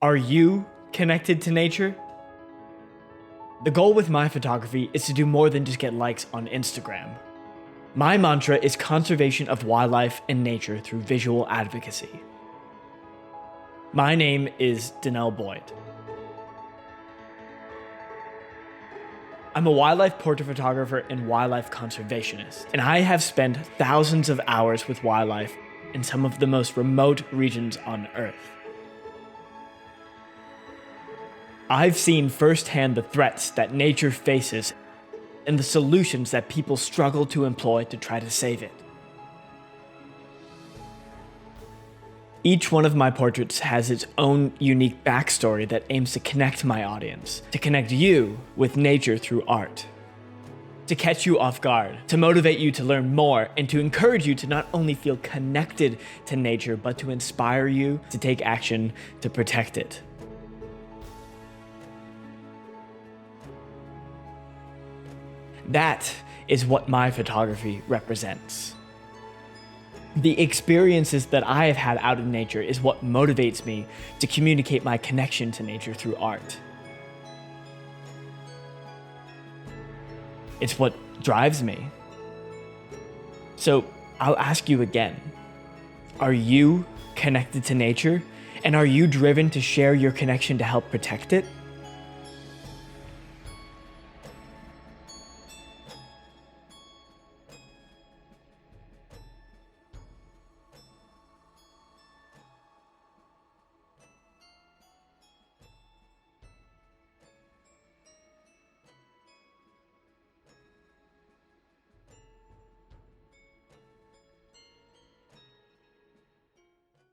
Are you connected to nature? The goal with my photography is to do more than just get likes on Instagram. My mantra is conservation of wildlife and nature through visual advocacy. My name is Donal Boyd. I'm a wildlife portrait photographer and wildlife conservationist, and I have spent thousands of hours with wildlife in some of the most remote regions on Earth. I've seen firsthand the threats that nature faces and the solutions that people struggle to employ to try to save it. Each one of my portraits has its own unique backstory that aims to connect my audience, to connect you with nature through art, to catch you off guard, to motivate you to learn more, and to encourage you to not only feel connected to nature, but to inspire you to take action to protect it. That is what my photography represents. The experiences that I have had out in nature is what motivates me to communicate my connection to nature through art. It's what drives me. So I'll ask you again, are you connected to nature? And are you driven to share your connection to help protect it?